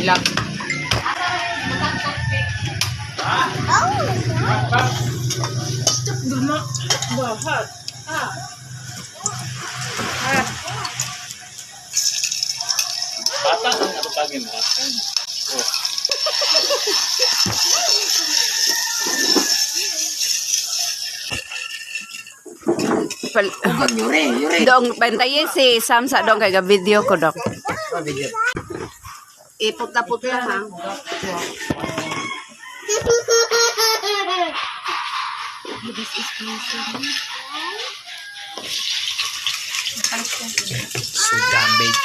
Ilang? Bata ang natutagin mo. Oh. Dong, bantayin si Sam sa dong kaya video ko dong. Iputa-puta ha. So damage.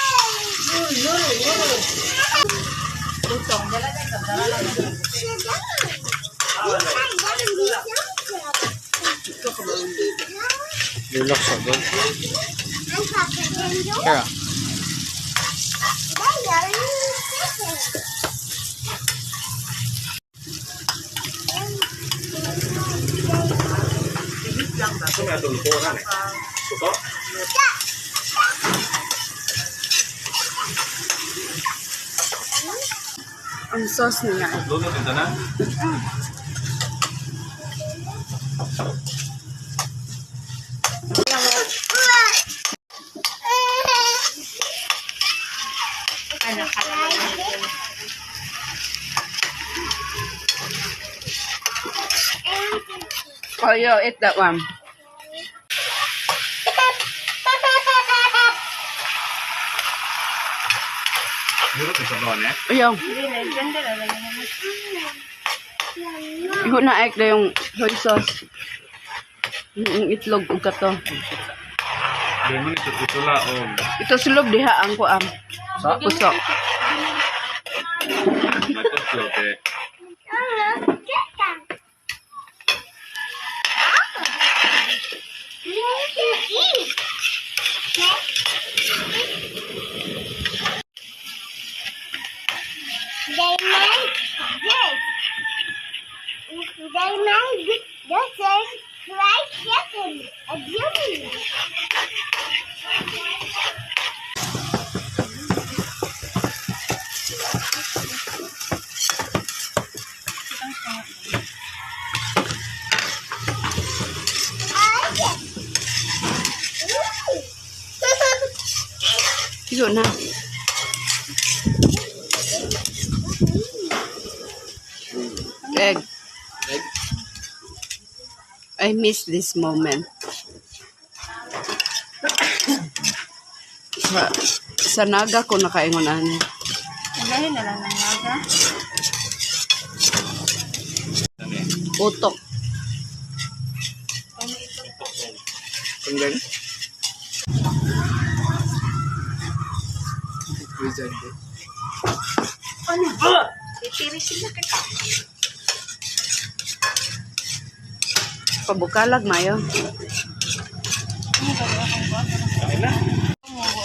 Relax ako. Kaya. Ito may atulpunan eh. Ito? Ang sauce niya. Lunod ito na? Oh, yo, eat that one. Lunod ito doon eh. Yo. Iho na ek na yung soy sauce. Yung itlog ug kato. Doon mo ito tutula o. Ito sulog diha ang kuam. Puso. Matutlo eh. They made this is fried chicken, a beauty. Iho na. Egg. I miss this moment. Sa naga ko nakaingon ani. Dahil na lang ng naga. Utok. Tunggal. Wizard eh. Ano? Titiri sila ka. Pabukalag mayo.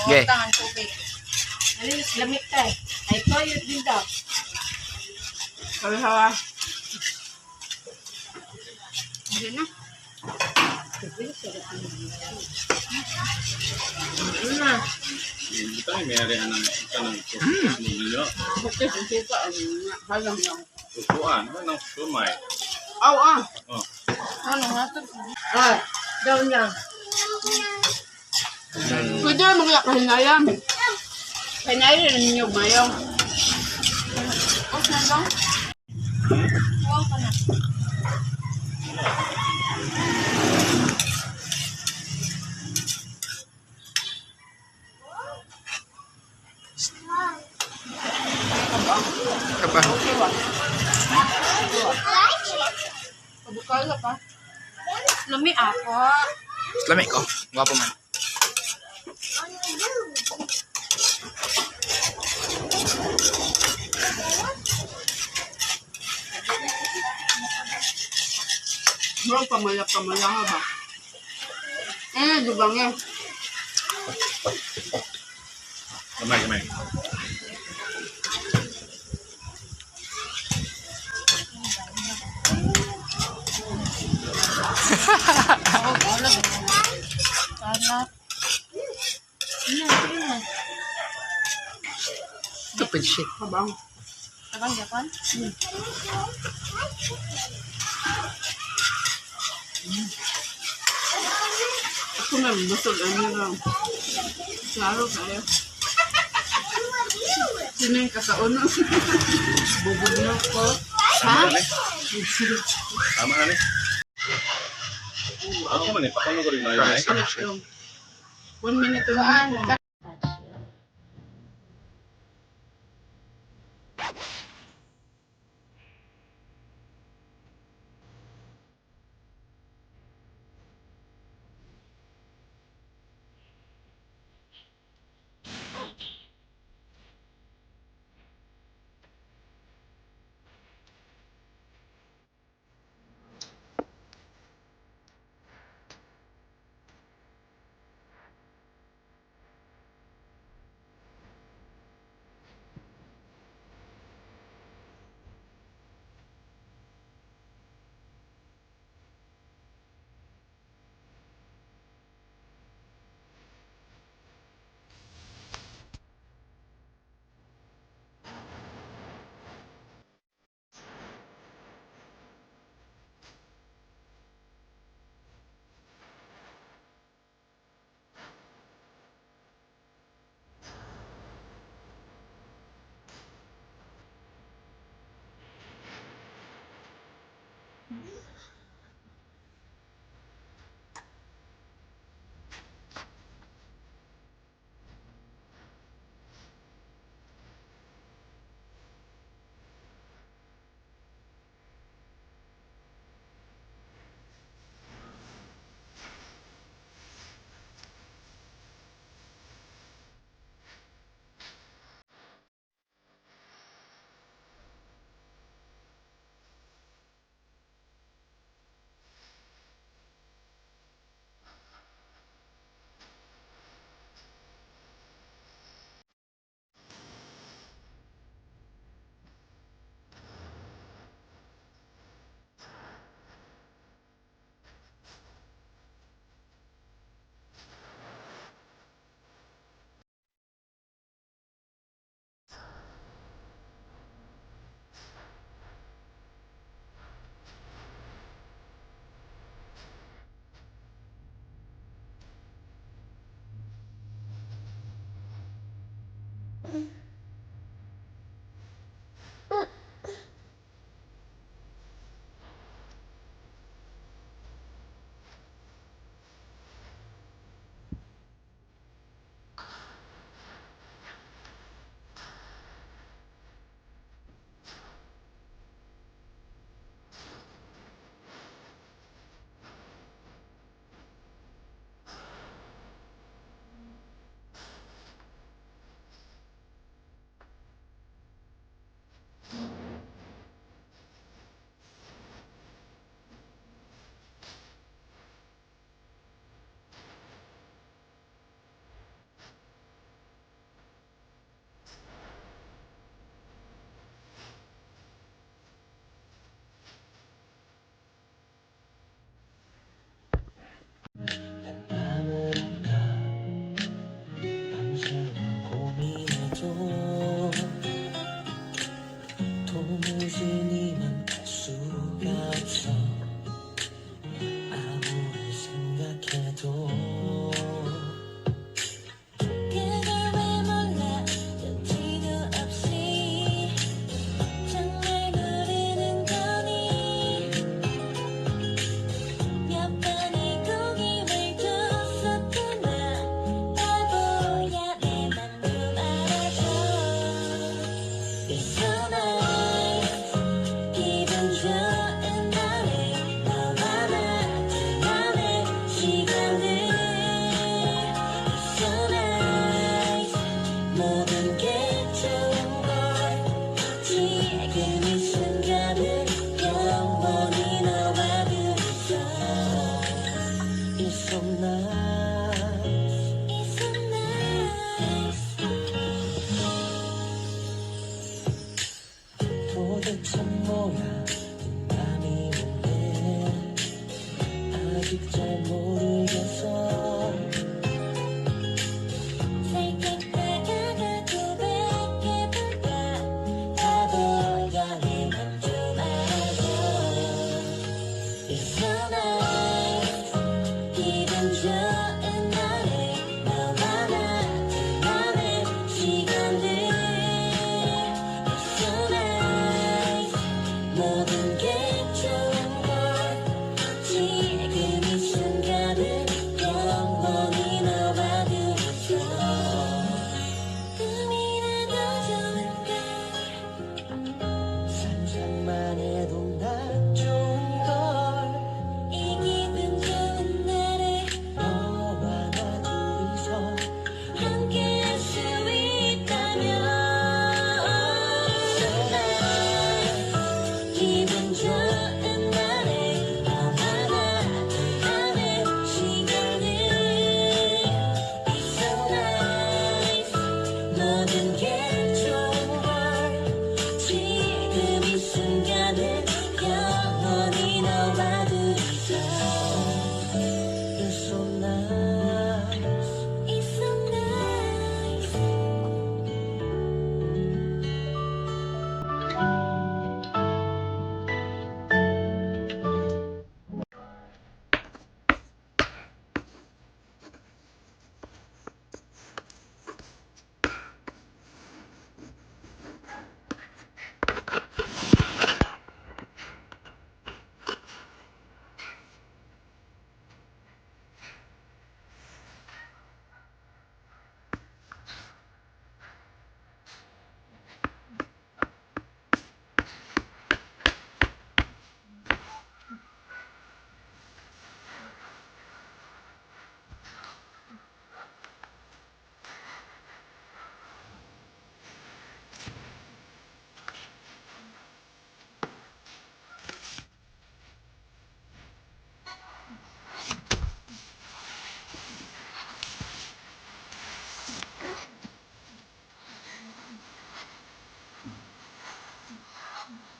Okay. Tangan tubig. Alilis, lamig tayo. Ay, toilet din daw. Hawa. Hindi na. Ano na? Ito ay mayari anang kanang nilyo. Bakit ang suka ang halang lang. Tukuan. Anong sumay? Aw ah. Oh. Ano nga ito? Ah, down lang. Pwede na mga kahinayam. Kahinayam rin ninyo mayo. Okay na lang? Huwag ka na. Apa? Pabukala pa. Lami ako. Lamig ko. Gwapo man. Bro, pamaya ba? Dubang eh. Kamay. shit. Kabang. Abang Japan? Ako na, busog ano lang. Klaro kayo. Sino yung kakauna? Bubog na ko. Ha? Tama na ni. Ako man eh, paano ko rin na yun eh. Anak yung 1 minute lang.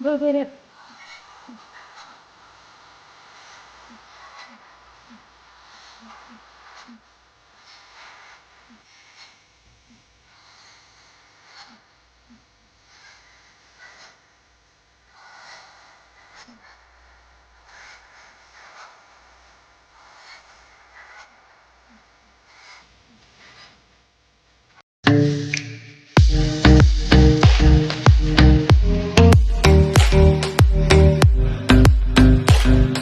Go, get it.